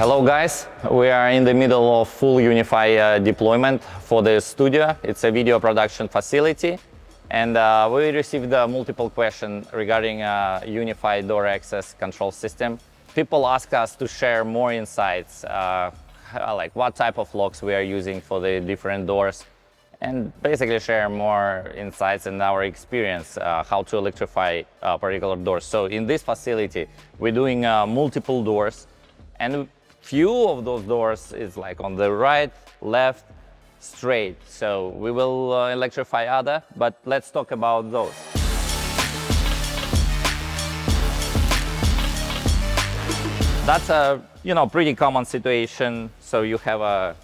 Hello guys, we are in the middle of full UniFi deployment for the studio. It's a video production facility, and we received multiple questions regarding UniFi door access control system. People ask us to share more insights, like what type of locks we are using for the different doors, and basically share more insights and our experience how to electrify particular doors. So in this facility, we're doing multiple doors, and few of those doors is like on the right, left, straight. So we will electrify other, but let's talk about those. That's a pretty common situation. So you have a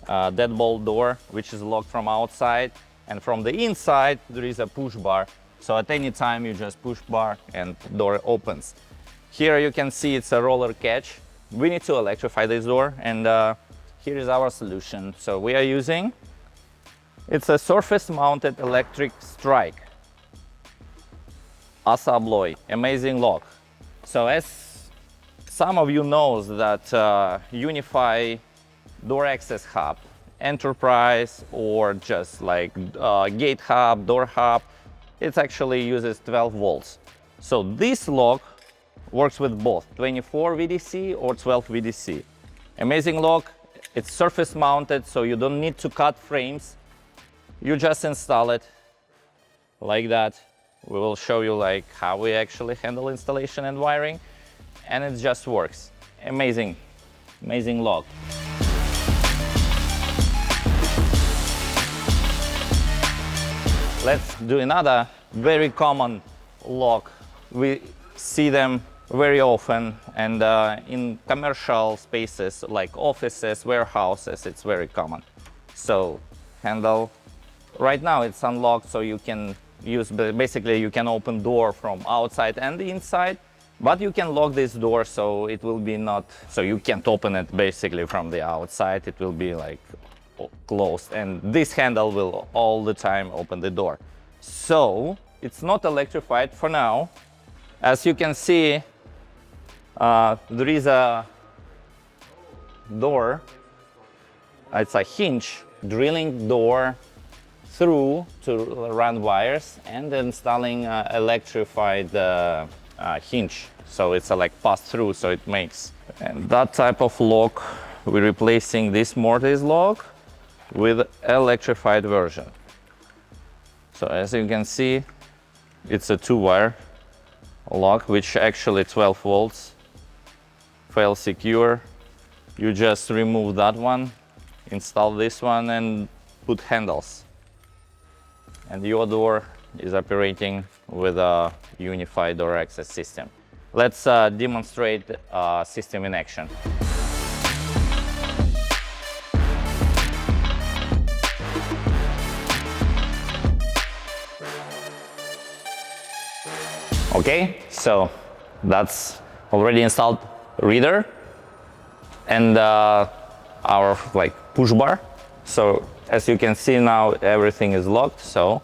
deadbolt door which is locked from outside, and from the inside there is a push bar. So at any time you just push bar and door opens. Here you can see it's a roller catch. We need to electrify this door, and here is our solution. So we are using, it's a surface mounted electric strike, ASSA ABLOY, amazing lock. So as some of you knows that UniFi door access hub, enterprise, or just like gate hub, door hub, it actually uses 12 volts. So this lock works with both 24 VDC or 12 VDC. Amazing lock. It's surface mounted, so you don't need to cut frames. You just install it like that. We will show you like how we actually handle installation and wiring, and it just works. Amazing lock. Let's do another very common lock. We see them very often, and in commercial spaces like offices, warehouses, it's very common. So handle, right now it's unlocked, so you can use, basically you can open door from outside and the inside, but you can lock this door so it will be not, so you can't open it basically from the outside, it will be like closed, and this handle will all the time open the door. So it's not electrified for now. As you can see, there is a door, it's a hinge, drilling door through to run wires and installing electrified hinge. So it's a like pass through, so it makes. And that type of lock, we're replacing this mortise lock with electrified version. So as you can see, it's a 2-wire lock, which actually 12 volts, fail secure. You just remove that one, install this one, and put handles, and your door is operating with a UniFi door access system. Let's demonstrate system in action. Okay, so that's already installed reader and our like push bar. So as you can see now, everything is locked. So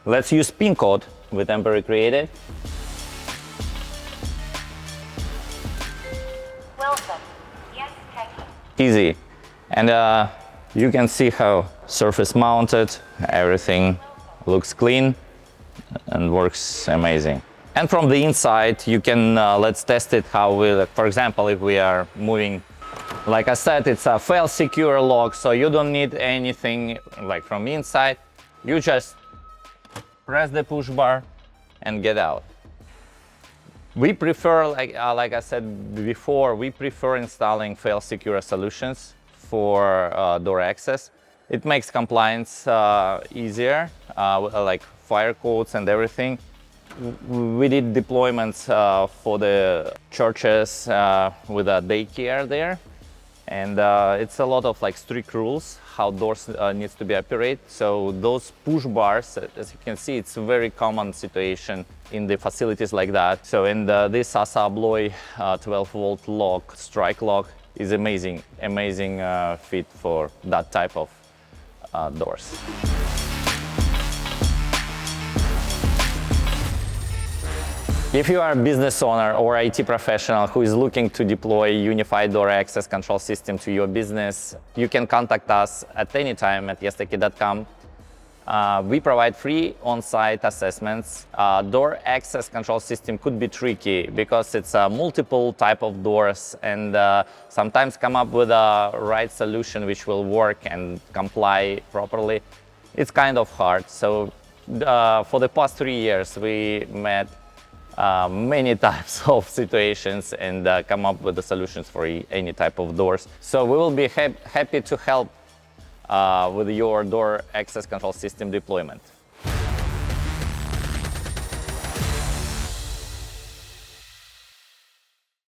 let's use pin code with temporary created. Welcome, YesTechie. Easy, and you can see how surface mounted, everything looks clean and works amazing. And from the inside, you can, let's test it how we, for example, if we are moving, like I said, it's a fail secure lock, so you don't need anything like from inside. You just press the push bar and get out. We prefer, like I said before, we prefer installing fail secure solutions for door access. It makes compliance easier, like fire codes and everything. We did deployments for the churches with a daycare there, and it's a lot of like strict rules how doors needs to be operated. So those push bars, as you can see, it's a very common situation in the facilities like that. So in this ASSA ABLOY 12-volt lock, strike lock, is amazing fit for that type of doors. If you are a business owner or IT professional who is looking to deploy unified door access control system to your business, you can contact us at any time at YesTechie.com. We provide free on-site assessments. Door access control system could be tricky because it's multiple type of doors, and sometimes come up with a right solution which will work and comply properly. It's kind of hard. So for the past 3 years, we met many types of situations and come up with the solutions for any type of doors. So we will be happy to help with your door access control system deployment.